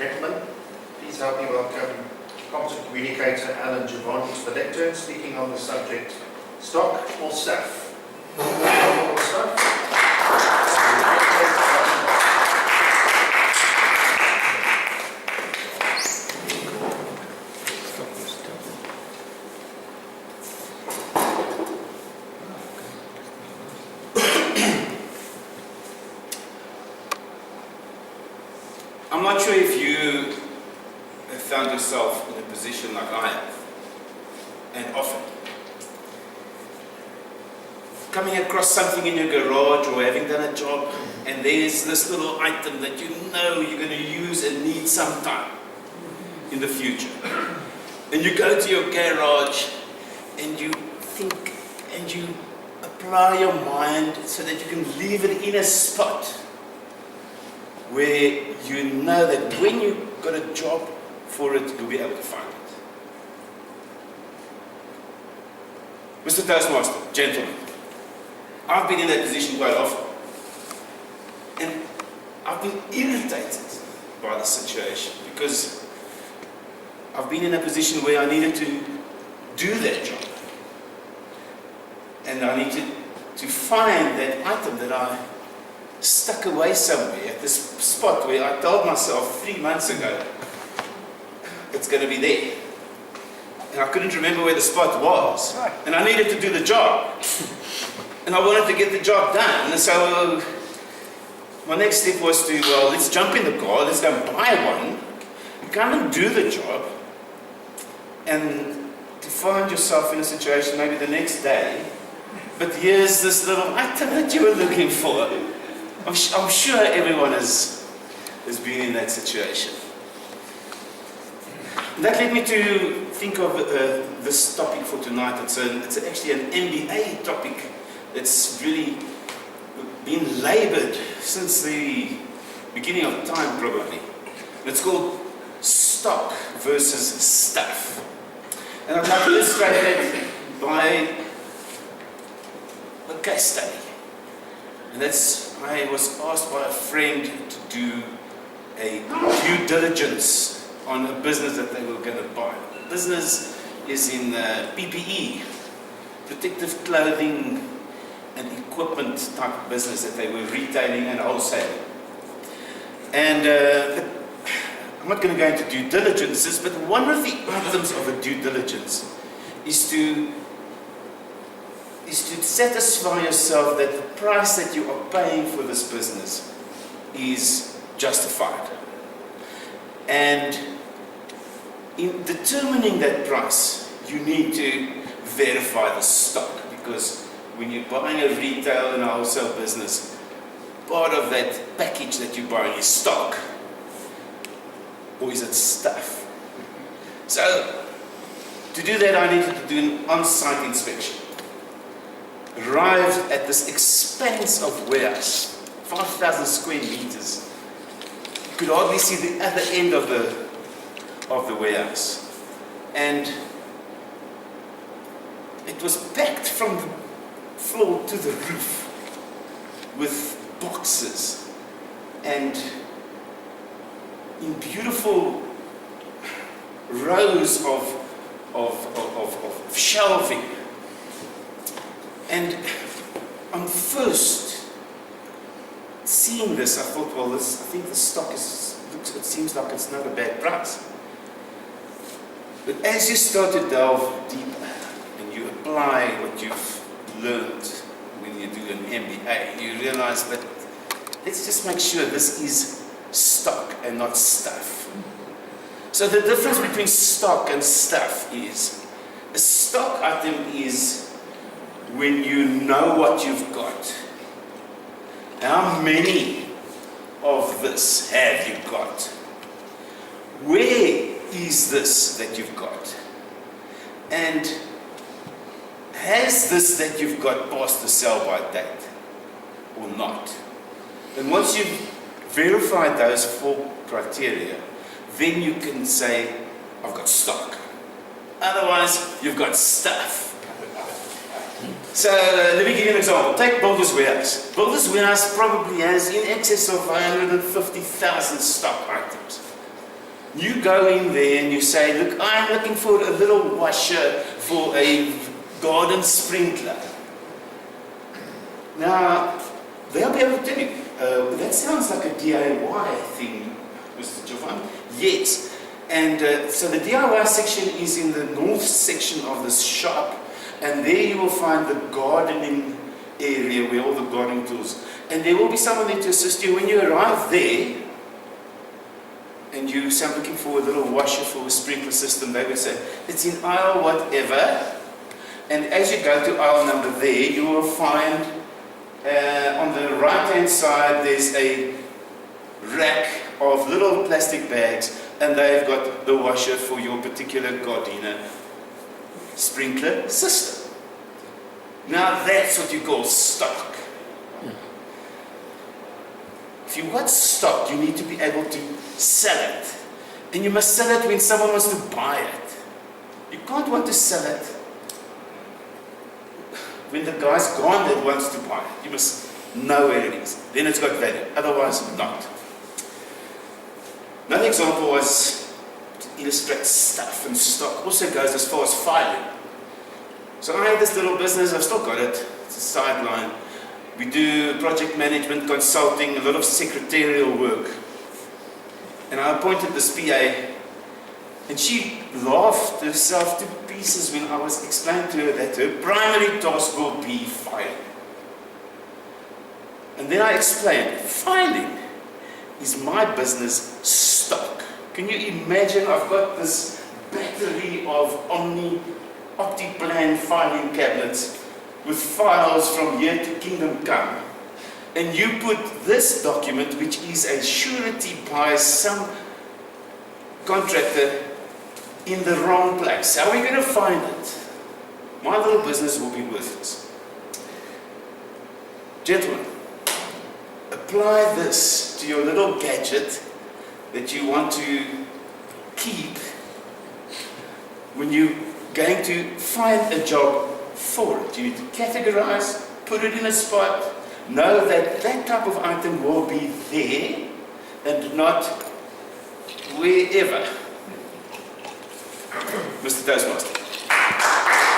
Gentlemen, please help me welcome competent communicator Allan Jevon to the lectern, speaking on the subject, stock or stuff? Stock or stuff? I'm not sure if you have found yourself in a position like I have, and often coming across something in your garage or having done a job, and there's this little item that you know you're going to use and need sometime in the future. And you go to your garage and you think and you apply your mind so that you can leave it in a spot where you know that when you got a job for it, you'll be able to find it. Mr. Toastmaster, gentlemen, I've been in that position quite often, and I've been irritated by the situation because I've been in a position where I needed to do that job, and I needed to find that item that I stuck away somewhere at this spot where I told myself 3 months ago it's going to be there, and I couldn't remember where the spot was, and I needed to do the job, and I wanted to get the job done. And so my next step was to, well, let's jump in the car, let's go and buy one, come and do the job, and to find yourself in a situation maybe the next day, but here's this little item that you were looking for. I'm sure everyone has been in that situation. That led me to think of this topic for tonight. It's actually an MBA topic that's really been laboured since the beginning of time, probably. It's called stock versus stuff. And I'd like to illustrate that by a case study. And I was asked by a friend to do a due diligence on a business that they were going to buy. The business is in PPE, protective clothing and equipment type of business that they were retailing and wholesaling. And I'm not going to go into due diligences, but one of the items of a due diligence is to satisfy yourself that the price that you are paying for this business is justified. And in determining that price, you need to verify the stock, because when you're buying a retail and a wholesale business, part of that package that you're buying is stock, or is it stuff? So to do that, I needed to do an on-site inspection. Arrived at this expanse of warehouse, 5,000 square meters. You could hardly see the other end of the warehouse, and it was packed from the floor to the roof with boxes and in beautiful rows of shelving. And on first seeing this, I thought, well, I think the stock it seems like it's not a bad price. But as you start to delve deeper and you apply what you've learned when you do an MBA, you realize that let's just make sure this is stock and not stuff. So the difference between stock and stuff is, a stock item is when you know what you've got. How many of this have you got? Where is this that you've got? And has this that you've got passed the sell-by date or not? And once you've verified those 4 criteria, then you can say, I've got stock. Otherwise, you've got stuff. So let me give you an example. Take Builder's Warehouse. Builder's Warehouse probably has in excess of 150,000 stock items. You go in there and you say, look, I'm looking for a little washer for a garden sprinkler. Now, they'll be able to tell you, that sounds like a DIY thing, Mr. Jevon. Yes. And so the DIY section is in the north section of this shop, and there you will find the gardening area where all the gardening tools. And there will be someone there to assist you. When you arrive there, and you say, I'm looking for a little washer for a sprinkler system, they will say, it's in aisle whatever. And as you go to aisle number there, you will find on the right hand side there's a rack of little plastic bags, and they've got the washer for your particular Gardena sprinkler system. Now that's what you call stock. If you want stock, you need to be able to sell it. And you must sell it when someone wants to buy it. You can't want to sell it when the guy's gone that wants to buy it. You must know where it is. Then it's got value. Otherwise, not. Another example was to illustrate stuff, and stock also goes as far as filing. So I had this little business, I've still got it. It's a sideline. We do project management, consulting, a lot of secretarial work. And I appointed this PA, and she laughed herself to pieces when I was explaining to her that her primary task will be filing. And then I explained, filing is my business stock. Can you imagine? I've got this battery of OptiPlan filing cabinets with files from here to kingdom come. And you put this document, which is a surety by some contractor, in the wrong place. How are we going to find it? My little business will be worthless. Gentlemen, apply this to your little gadget that you want to keep when you're going to find a job for it. You need to categorize, put it in a spot, know that that type of item will be there and not wherever. Mr. Toastmaster.